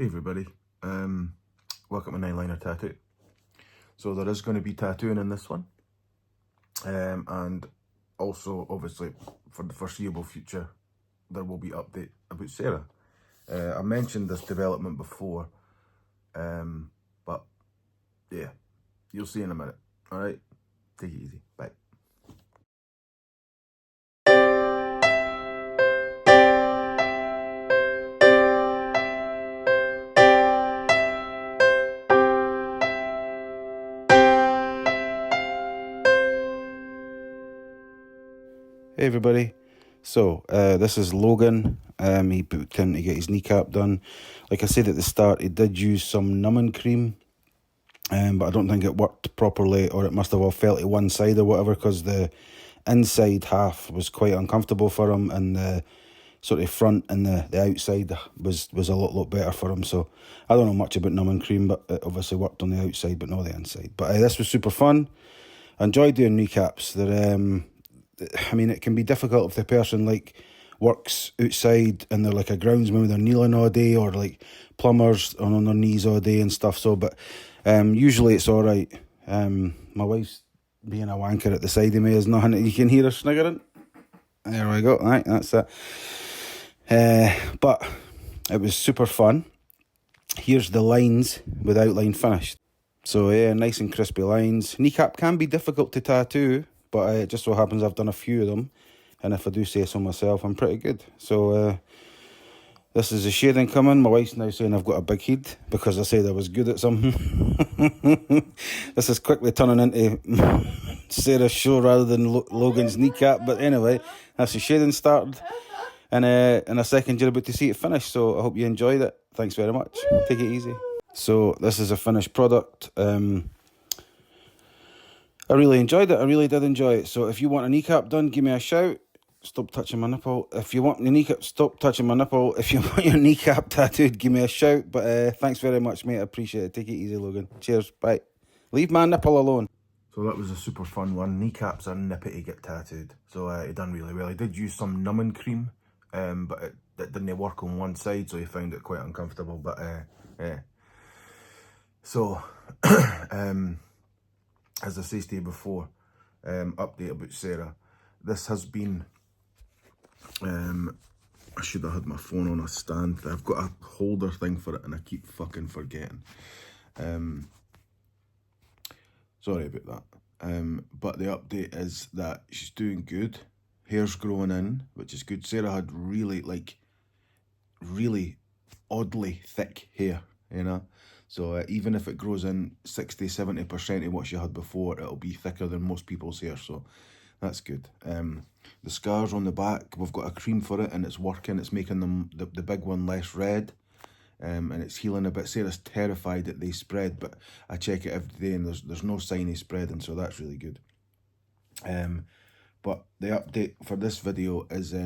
Hey everybody, welcome to Nine Liner Tattoo. So there is going to be tattooing in this one, and also obviously for the foreseeable future there will be update about Sarah. I mentioned this development before, but yeah, you'll see in a minute. Alright, take it easy, bye. Hey everybody, so this is Logan. He booked in to get his kneecap done. Like I said at the start, he did use some numbing cream, but I don't think it worked properly, or it must have all fell to one side or whatever, because the inside half was quite uncomfortable for him, and the sort of front and the outside was a lot better for him. So I don't know much about numbing cream, but it obviously worked on the outside but not the inside. But this was super fun. I enjoyed doing kneecaps. They're I mean, it can be difficult if the person like works outside and they're like a groundsman, they're kneeling all day, or like plumbers on their knees all day and stuff. So, but usually it's all right. My wife's being a wanker at the side of me is nothing. You can hear her sniggering. There we go. Right, that's it. But it was super fun. Here's the lines with outline finished. So yeah, nice and crispy lines. Kneecap can be difficult to tattoo, but it just so happens I've done a few of them, and if I do say so myself, I'm pretty good. So this is the shading coming. My wife's now saying I've got a big head because I said I was good at something. This is quickly turning into Sarah's show rather than Logan's kneecap, but anyway, that's the shading started. And in a second, you're about to see it finished, so I hope you enjoyed it. Thanks very much. Take it easy. So this is a finished product. I really enjoyed it. I really did enjoy it. So if you want a kneecap done, give me a shout. Stop touching my nipple. If you want your kneecap, stop touching my nipple. If you want your kneecap tattooed, give me a shout. But thanks very much, mate. I appreciate it. Take it easy, Logan. Cheers. Bye. Leave my nipple alone. So that was a super fun one. Kneecaps are nippy to get tattooed. So he done really well. He did use some numbing cream, but it didn't work on one side, so he found it quite uncomfortable. But yeah. So as I said to you before, update about Sarah. This has been, I should have had my phone on a stand. I've got a holder thing for it and I keep fucking forgetting. Sorry about that. But the update is that she's doing good. Hair's growing in, which is good. Sarah had really oddly thick hair, you know. So even if it grows in 60-70% of what she had before, it'll be thicker than most people's hair, so that's good. The scars on the back, we've got a cream for it and it's working. It's making them, the big one, less red, and it's healing a bit. Sarah's terrified that they spread, but I check it every day and there's no sign of spreading, so that's really good. But the update for this video is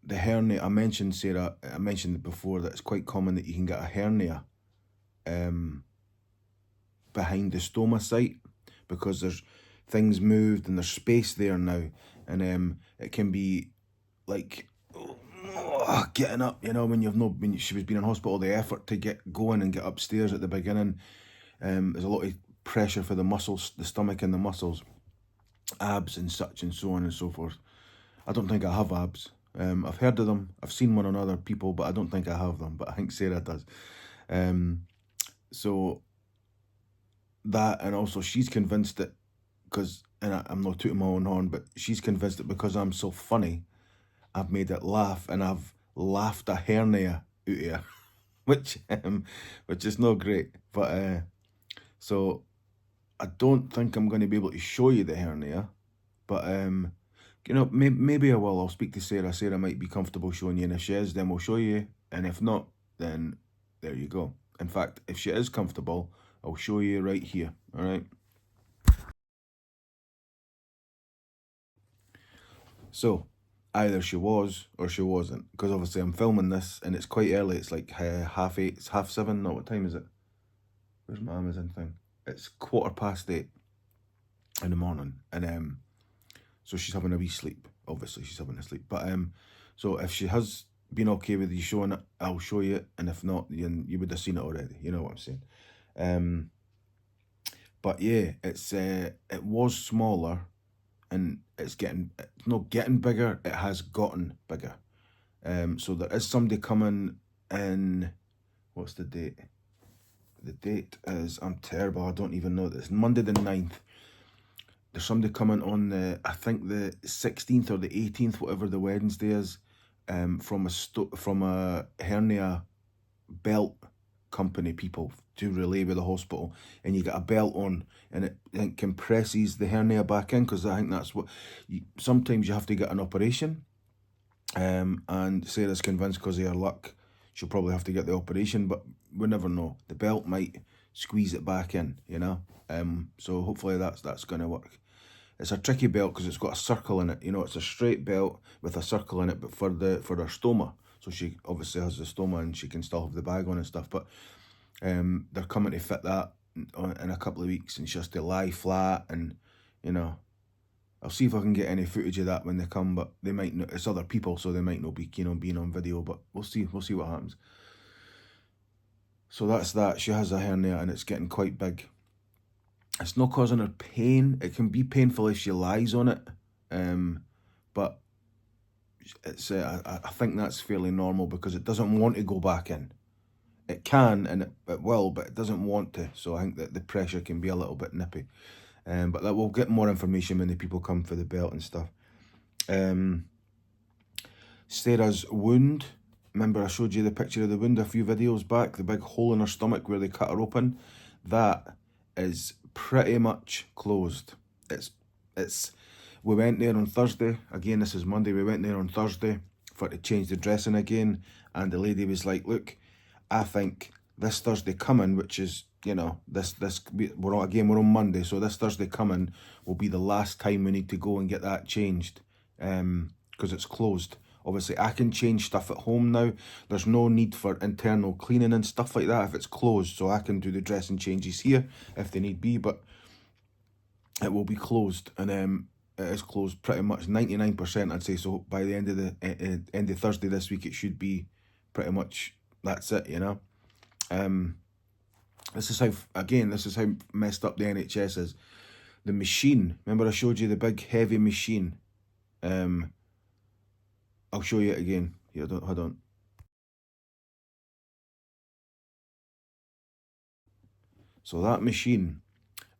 the hernia. I mentioned, Sarah, I mentioned it before, that it's quite common that you can get a hernia behind the stoma site because there's things moved and there's space there now, and it can be like getting up, you know, when she was being in hospital, the effort to get going and get upstairs at the beginning, there's a lot of pressure for the muscles, the stomach and the muscles, abs and such and so on and so forth. I don't think I have abs. I've heard of them, I've seen one on other people, but I don't think I have them, but I think Sarah does. So that, and also she's convinced that, because, and I'm not tooting my own horn, but she's convinced that because I'm so funny, I've made it laugh, and I've laughed a hernia out of her, which is not great. But so I don't think I'm going to be able to show you the hernia, but you know, maybe I will. I'll speak to Sarah. Sarah might be comfortable showing you, and if she is, then we'll show you, and if not, then there you go. In fact, if she is comfortable, I'll show you right here. All right. So either she was or she wasn't, because obviously I'm filming this and it's quite early. It's like 8:30, it's 7:30. No, what time is it? Where's my Amazon thing? It's 8:15 in the morning, and so she's having a wee sleep. Obviously she's having a sleep, but so if she has been okay with you showing it, I'll show you it, and if not, you would have seen it already. You know what I'm saying? But yeah, it was smaller, and it's not getting bigger. It has gotten bigger. So there is somebody coming in. What's the date? The date is, I'm terrible. I don't even know. It's Monday the 9th. There's somebody coming on I think the 16th or the 18th, whatever the Wednesday is, from a hernia belt company people to relay with the hospital, and you get a belt on, and it compresses the hernia back in, because I think that's what sometimes you have to get an operation. And Sarah's convinced, because of her luck, she'll probably have to get the operation, but we never know. The belt might squeeze it back in, you know. So hopefully that's going to work. It's a tricky belt because it's got a circle in it. You know, it's a straight belt with a circle in it, but for her stoma. So she obviously has the stoma, and she can still have the bag on and stuff. But they're coming to fit that in a couple of weeks, and she has to lie flat, and you know, I'll see if I can get any footage of that when they come. But they might not. It's other people, so they might not be keen on being on video. But we'll see. We'll see what happens. So that's that. She has a hernia, and it's getting quite big. It's not causing her pain. It can be painful if she lies on it, but it's I think that's fairly normal, because it doesn't want to go back in. It can, and it will, but it doesn't want to. So I think that the pressure can be a little bit nippy. But that we'll get more information when the people come for the belt and stuff. Sarah's wound. Remember I showed you the picture of the wound a few videos back? The big hole in her stomach where they cut her open? That is pretty much closed. We went there on Thursday. Again, this is Monday. We went there on Thursday to change the dressing again, and the lady was like, look, I think this Thursday coming, which is, you know, we're on Monday, so this Thursday coming will be the last time we need to go and get that changed, because it's closed. Obviously, I can change stuff at home now. There's no need for internal cleaning and stuff like that if it's closed, so I can do the dressing changes here if they need be, but it will be closed, and it is closed pretty much 99%, I'd say. So by the end of Thursday this week, it should be pretty much, that's it, you know. This is how messed up the NHS is. The machine, remember I showed you the big heavy machine? I'll show you it again. Here, hold on. So that machine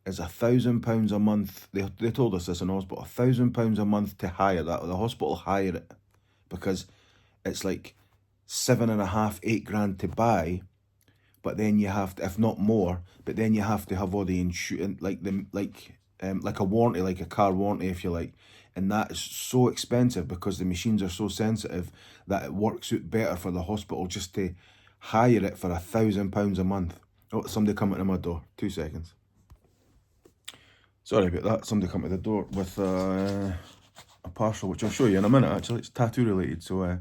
is £1,000 a month. They told us this in hospital, £1,000 a month to hire that. The hospital hire it, because it's like 7.5, 8 grand to buy, but then you have to, if not more, but then you have to have all the insurance, like a warranty, like a car warranty, if you like. And that is so expensive, because the machines are so sensitive, that it works out better for the hospital just to hire it for £1,000 a month. Oh, somebody coming to my door. 2 seconds. Sorry about that. Somebody come to the door with a parcel, which I'll show you in a minute. Actually, it's tattoo related. So,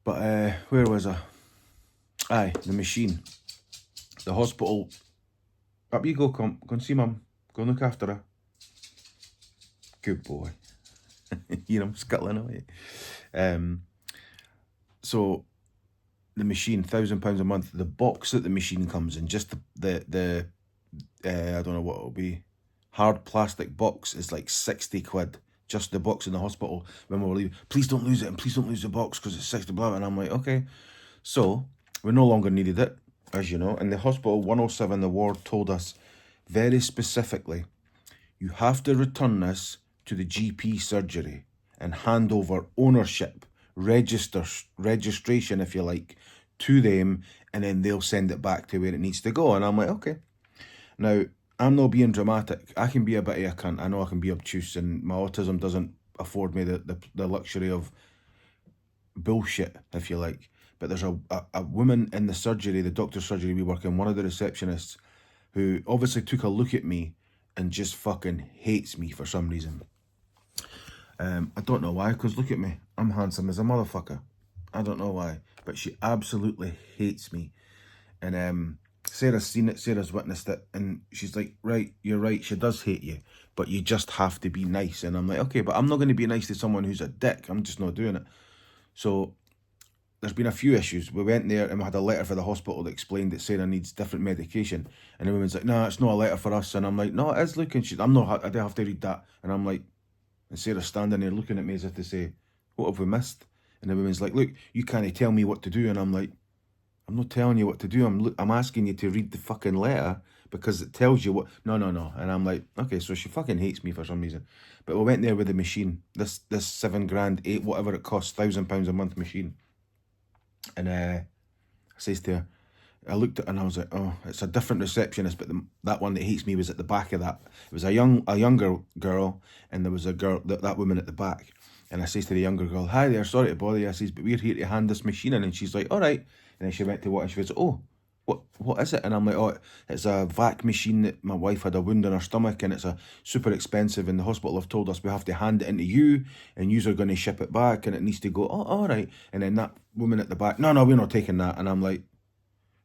where was I? Aye, the machine. The hospital. Up you go. Come and see mum. Go and look after her. Good boy. You know, scuttling away. So the machine, £1,000 a month. The box that the machine comes in, just the I don't know what it'll be, hard plastic box, is like 60 quid. Just the box in the hospital. When we were leaving, please don't lose it, and please don't lose the box, because it's 60 blah. And I'm like, okay. So we no longer needed it, as you know. And the hospital 107, the ward, told us very specifically, you have to return this to the GP surgery and hand over ownership, registration, if you like, to them, and then they'll send it back to where it needs to go. And I'm like, okay. Now, I'm not being dramatic. I can be a bit of a cunt. I know I can be obtuse, and my autism doesn't afford me the luxury of bullshit, if you like. But there's a woman in the surgery, the doctor's surgery we work in, one of the receptionists, who obviously took a look at me and just fucking hates me for some reason. I don't know why, because look at me. I'm handsome as a motherfucker. I don't know why, but she absolutely hates me. And Sarah's seen it, Sarah's witnessed it, and she's like, right, you're right, she does hate you, but you just have to be nice. And I'm like, okay, but I'm not going to be nice to someone who's a dick. I'm just not doing it. So there's been a few issues. We went there and we had a letter for the hospital that explained that Sarah needs different medication. And the woman's like, no, it's not a letter for us. And I'm like, no, it is, look. And I do have to read that. And I'm like, and Sarah's standing there looking at me as if to say, what have we missed? And the woman's like, look, you can't tell me what to do. And I'm like, I'm not telling you what to do. I'm asking you to read the fucking letter because it tells you what. No. And I'm like, okay, so she fucking hates me for some reason. But we went there with the machine, this 7 grand, 8, whatever it costs, £1,000 a month machine. And I says to her, I looked at it and I was like, oh, it's a different receptionist, but that one that hates me was at the back of that. It was a younger girl, and there was a girl, that woman at the back. And I says to the younger girl, hi there, sorry to bother you. I says, but we're here to hand this machine in. And she's like, all right. And then she went to what, and she was, oh, what is it? And I'm like, oh, it's a vac machine that my wife had a wound in her stomach, and it's a super expensive, and the hospital have told us we have to hand it into you, and yous are going to ship it back, and it needs to go, oh, all right. And then that woman at the back, no, we're not taking that. And I'm like,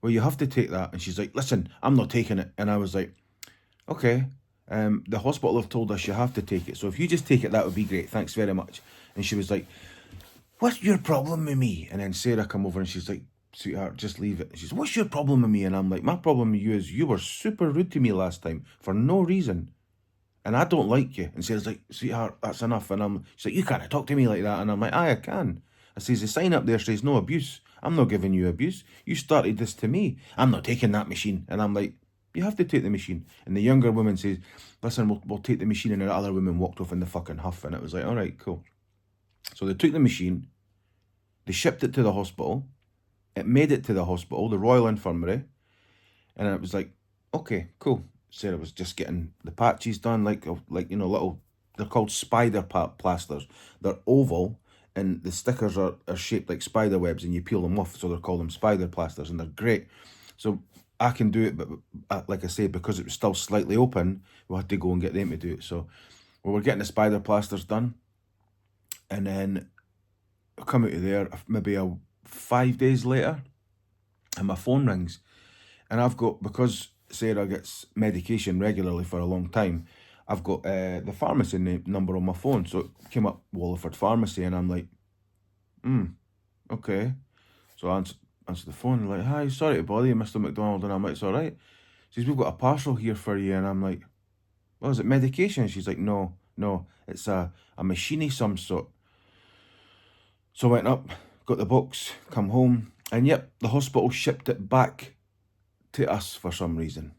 well, you have to take that. And she's like, listen, I'm not taking it. And I was like, okay, the hospital have told us you have to take it. So if you just take it, that would be great. Thanks very much. And she was like, what's your problem with me? And then Sarah come over and she's like, sweetheart, just leave it. She's, what's your problem with me? And I'm like, my problem with you is you were super rude to me last time for no reason. And I don't like you. And Sarah's like, sweetheart, that's enough. And she's like, you can't talk to me like that. And I'm like, aye, I can. I says, the sign up there says no abuse. I'm not giving you abuse. You started this to me. I'm not taking that machine. And I'm like, you have to take the machine. And the younger woman says, listen, we'll take the machine. And the other woman walked off in the fucking huff. And it was like, all right, cool. So they took the machine. They shipped it to the hospital. It made it to the hospital, the Royal Infirmary. And it was like, okay, cool. Sarah was just getting the patches done, like little, they're called spider plasters. They're oval, and the stickers are shaped like spider webs, and you peel them off, so they're called them spider plasters, and they're great. So I can do it, but like I say, because it was still slightly open, we had to go and get them to do it. So we were getting the spider plasters done, and then I come out of there maybe 5 days later, and my phone rings, and I've got, because Sarah gets medication regularly for a long time, I've got the pharmacy number on my phone. So it came up Wallingford Pharmacy, and I'm like, okay. So I answer the phone, like, hi, sorry to bother you, Mr. McDonald. And I'm like, it's all right. She says, we've got a parcel here for you. And I'm like, well, is it medication? She's like, no, it's a machine of some sort. So I went up, got the box, come home, and yep, the hospital shipped it back to us for some reason.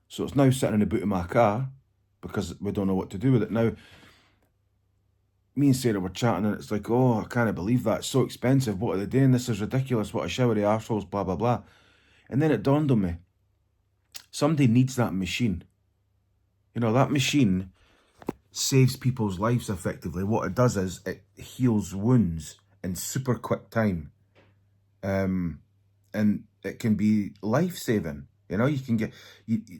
So it's now sitting in the boot of my car because we don't know what to do with it. Now, me and Sarah were chatting, and it's like, oh, I can't believe that. It's so expensive. What are they doing? This is ridiculous. What a showery arseholes, blah, blah, blah. And then it dawned on me, somebody needs that machine. You know, that machine saves people's lives effectively. What it does is it heals wounds in super quick time. And it can be life-saving. You know, you can get,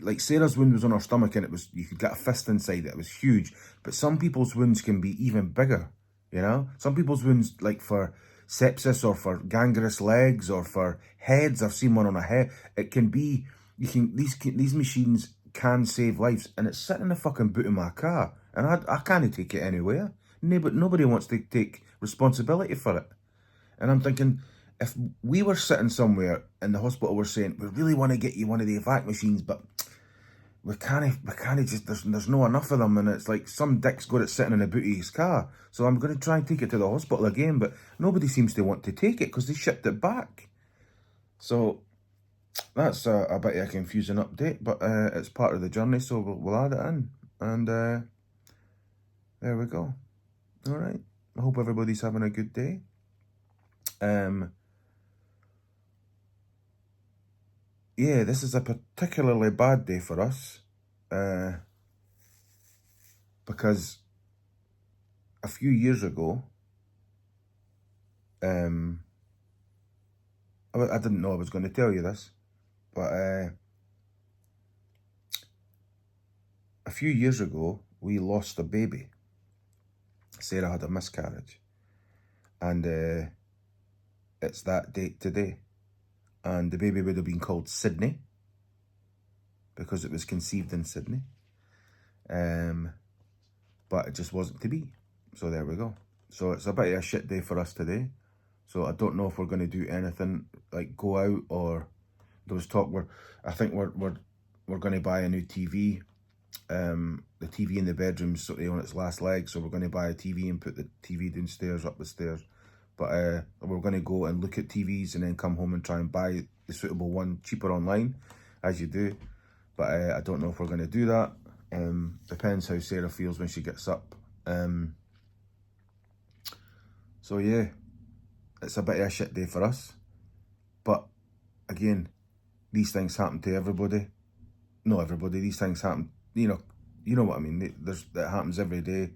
like Sarah's wound was on her stomach, and you could get a fist inside it. It was huge. But some people's wounds can be even bigger, you know? Some people's wounds, like for sepsis or for gangrenous legs or for heads, I've seen one on a head. It can be, these machines can save lives, and it's sitting in the fucking boot of my car, and I can't take it anywhere. But nobody wants to take responsibility for it. And I'm thinking, if we were sitting somewhere and the hospital were saying, we really want to get you one of the vac machines, but we can't just, there's no enough of them, and it's like some dick's got it sitting in the boot of his car, so I'm going to try and take it to the hospital again, but nobody seems to want to take it because they shipped it back. So that's a bit of a confusing update, but it's part of the journey, so we'll add it in, and there we go. All right, I hope everybody's having a good day. Yeah, this is a particularly bad day for us, because a few years ago, I didn't know I was going to tell you this, but a few years ago, we lost a baby. Sarah had a miscarriage, and it's that date today. And the baby would have been called Sydney because it was conceived in Sydney. But it just wasn't to be. So there we go. So it's a bit of a shit day for us today. So I don't know if we're going to do anything like go out, or there was talk I think we're going to buy a new TV. The TV in the bedroom's sort of on its last leg, so we're going to buy a TV and put the TV downstairs, up the stairs. But we're going to go and look at TVs and then come home and try and buy the suitable one cheaper online, as you do. But I don't know if we're going to do that. Depends how Sarah feels when she gets up. So yeah, it's a bit of a shit day for us. But again, these things happen to everybody. Not everybody, these things happen, you know what I mean. That happens every day.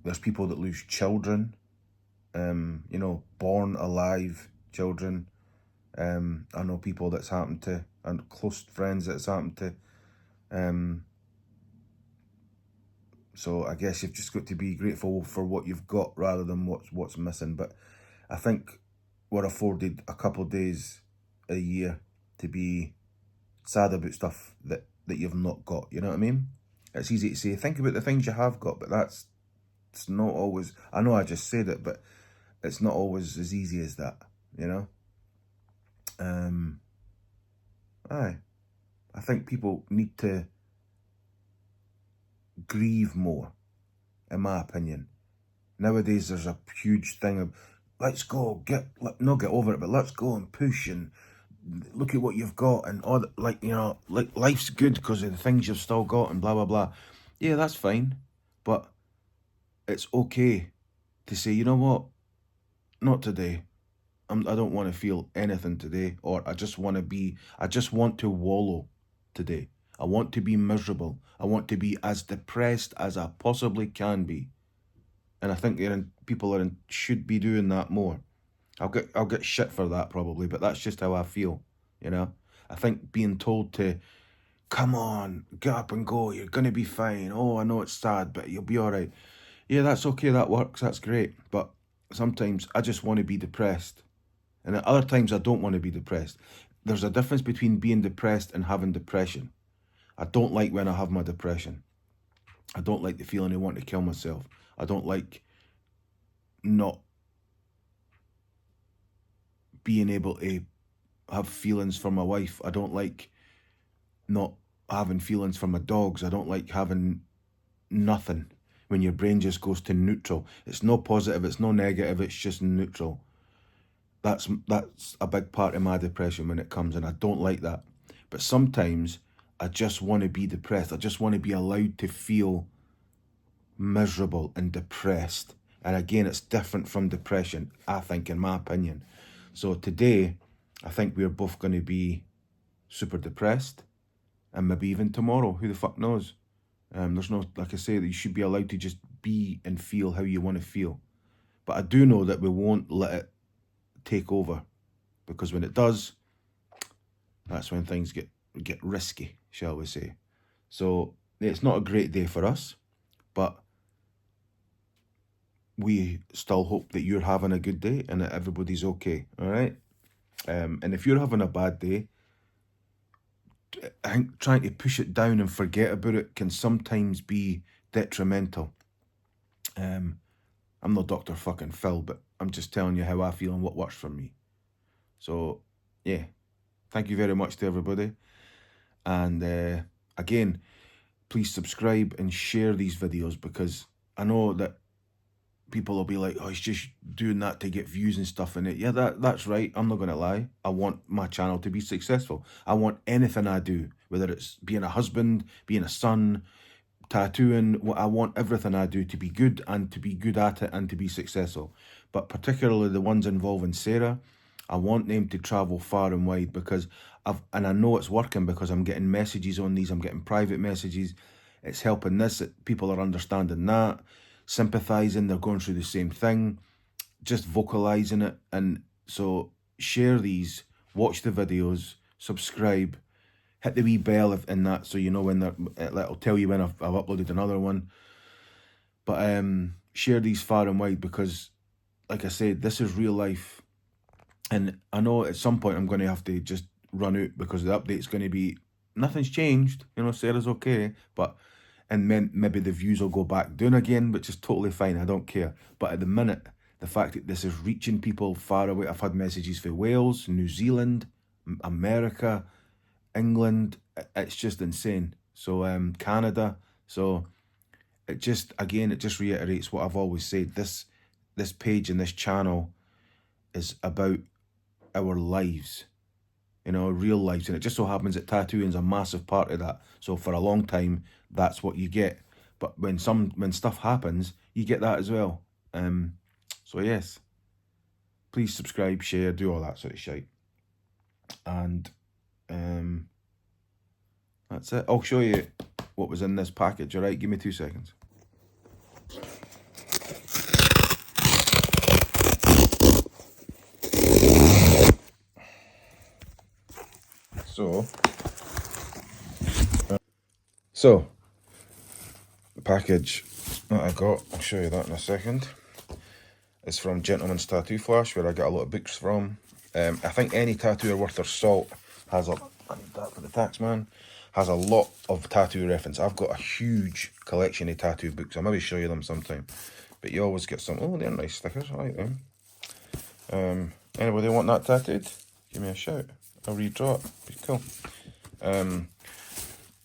There's people that lose children, you know, born alive children. I know people that's happened to, and close friends that's happened to. So I guess you've just got to be grateful for what you've got rather than what's missing. But I think we're afforded a couple of days a year to be sad about stuff that you've not got. You know what I mean? It's easy to say, think about the things you have got, but it's not always, I know I just said it, but it's not always as easy as that, you know? I think people need to grieve more, in my opinion. Nowadays, there's a huge thing of, let's go, not get over it, but let's go and push and look at what you've got and all that, like, you know, like life's good because of the things you've still got and blah, blah, blah. Yeah, that's fine. But it's okay to say, you know what, not today. I don't want to feel anything today, or I just want to wallow today. I want to be miserable. I want to be as depressed as I possibly can be. And I think people should be doing that more. I'll get shit for that probably, but that's just how I feel, you know? I think being told to, come on, get up and go, you're going to be fine. Oh, I know it's sad, but you'll be all right. Yeah, that's okay, that works, that's great. But sometimes I just want to be depressed. And at other times I don't want to be depressed. There's a difference between being depressed and having depression. I don't like when I have my depression. I don't like the feeling of wanting to kill myself. I don't like not being able to have feelings for my wife. I don't like not having feelings for my dogs. I don't like having nothing when your brain just goes to neutral. It's no positive, it's no negative, it's just neutral. That's a big part of my depression when it comes, and I don't like that. But sometimes I just want to be depressed. I just want to be allowed to feel miserable and depressed. And again, it's different from depression, I think, in my opinion. So today, I think we're both going to be super depressed, and maybe even tomorrow, who the fuck knows? There's no, like I say, that you should be allowed to just be and feel how you want to feel. But I do know that we won't let it take over, because when it does, that's when things get risky, shall we say. So it's not a great day for us, but we still hope that you're having a good day and that everybody's okay, all right? And if you're having a bad day, I think trying to push it down and forget about it can sometimes be detrimental. I'm not Dr. fucking Phil, but I'm just telling you how I feel and what works for me. So, yeah, thank you very much to everybody. And again, please subscribe and share these videos, because I know that people will be like, oh, he's just doing that to get views and stuff in it. Yeah, that's right. I'm not going to lie. I want my channel to be successful. I want anything I do, whether it's being a husband, being a son, tattooing, I want everything I do to be good and to be good at it and to be successful. But particularly the ones involving Sarah, I want them to travel far and wide, because and I know it's working, because I'm getting messages on these, I'm getting private messages. It's helping this, that people are understanding that, sympathizing, they're going through the same thing, just vocalizing it. And so share these, watch the videos, subscribe, hit the wee bell in that, so you know when it'll tell you when I've uploaded another one. But share these far and wide, because like I said, this is real life. And I know at some point I'm going to have to just run out, because the update's going to be, nothing's changed, you know, Sarah's okay, and then maybe the views will go back down again, which is totally fine, I don't care. But at the minute, the fact that this is reaching people far away. I've had messages for Wales, New Zealand, America, England. It's just insane. So Canada. So it just, again, it just reiterates what I've always said. This page and this channel is about our lives, you know, real lives. And it just so happens that tattooing is a massive part of that. So for a long time, that's what you get. But when stuff happens, you get that as well. So yes, please subscribe, share, do all that sort of shit. And that's it. I'll show you what was in this package. All right, give me 2 seconds. So the package that I got, I'll show you that in a second. It's from Gentleman's Tattoo Flash, where I get a lot of books from. I think any tattooer worth their salt has I need that for the tax man, has a lot of tattoo reference. I've got a huge collection of tattoo books. I'll maybe show you them sometime. But you always get some. Oh, they're nice stickers. I like them. Anybody want that tattooed? Give me a shout. I'll redraw it. Be cool.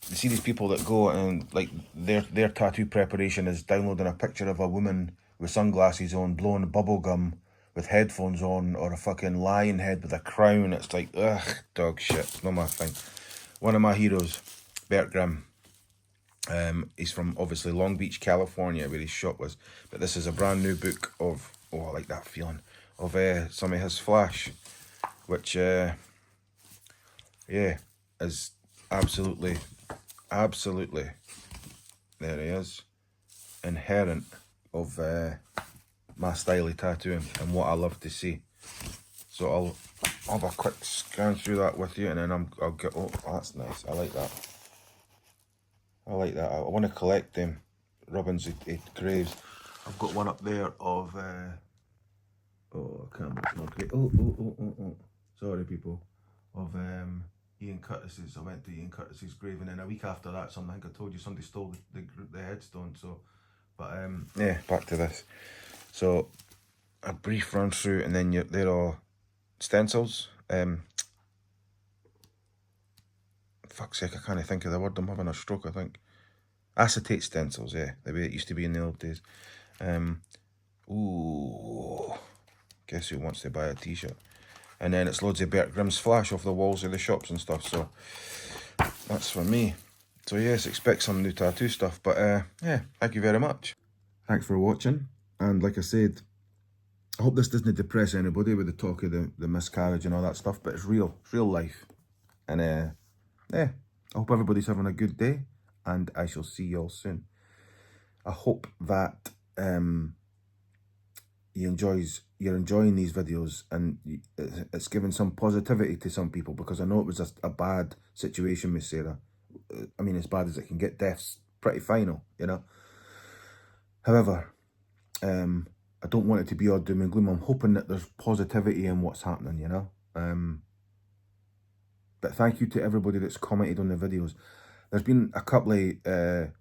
You see these people that go and like their tattoo preparation is downloading a picture of a woman with sunglasses on, blowing bubble gum with headphones on, or a fucking lion head with a crown. It's like, ugh, dog shit. It's not my thing. One of my heroes, Bert Grimm. He's from obviously Long Beach, California, where his shop was. But this is a brand new book of, oh, I like that feeling, of some of his flash, which, yeah, is absolutely, there he is, inherent of my style of tattooing and what I love to see. So I'll have a quick scan through that with you, and then I'll get, oh, that's nice. I like that. I like that. I want to collect them ribbons at graves. I've got one up there of, oh, I can't, it's not great. Oh. Sorry, people. Of Ian Curtis's. I went to Ian Curtis's grave, and then a week after that, I think I told you, somebody stole the headstone. So, but yeah, back to this. So a brief run through, and then they're all stencils. Fuck's sake, I can't think of the word. I'm having a stroke, I think. Acetate stencils, yeah, the way it used to be in the old days. Ooh, guess who wants to buy a t-shirt? And then it's loads of Bert Grimm's flash off the walls of the shops and stuff. So that's for me. So yes, expect some new tattoo stuff. But yeah, thank you very much. Thanks for watching. And like I said, I hope this doesn't depress anybody with the talk of the miscarriage and all that stuff. But it's real life. And yeah, I hope everybody's having a good day. And I shall see you all soon. I hope that you're enjoying these videos, and it's giving some positivity to some people, because I know it was a bad situation with Sarah. I mean, as bad as it can get. Death's pretty final, you know. However, I don't want it to be all doom and gloom. I'm hoping that there's positivity in what's happening, you know. But thank you to everybody that's commented on the videos. There's been a couple of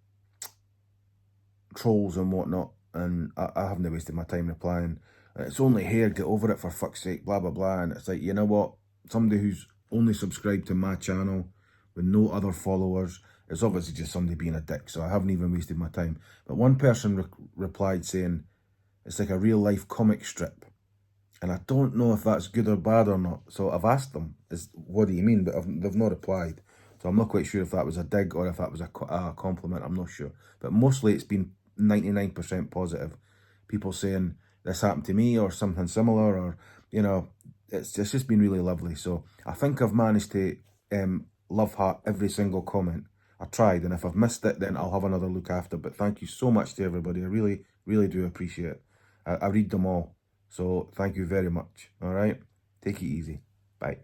trolls and whatnot, and I haven't wasted my time replying. It's only hair, get over it, for fuck's sake, blah blah blah. And it's like, you know what, somebody who's only subscribed to my channel with no other followers is obviously just somebody being a dick. So I haven't even wasted my time. But one person replied saying it's like a real life comic strip, and I don't know if that's good or bad or not. So I've asked them, what do you mean? But they've not replied. So I'm not quite sure if that was a dig or if that was a compliment. I'm not sure. But mostly it's been 99% positive. People saying this happened to me or something similar, or, you know, it's just been really lovely. So I think I've managed to love heart every single comment. I tried, and if I've missed it, then I'll have another look after. But thank you so much to everybody. I really do appreciate it. I read them all. So thank you very much. All right. Take it easy. Bye.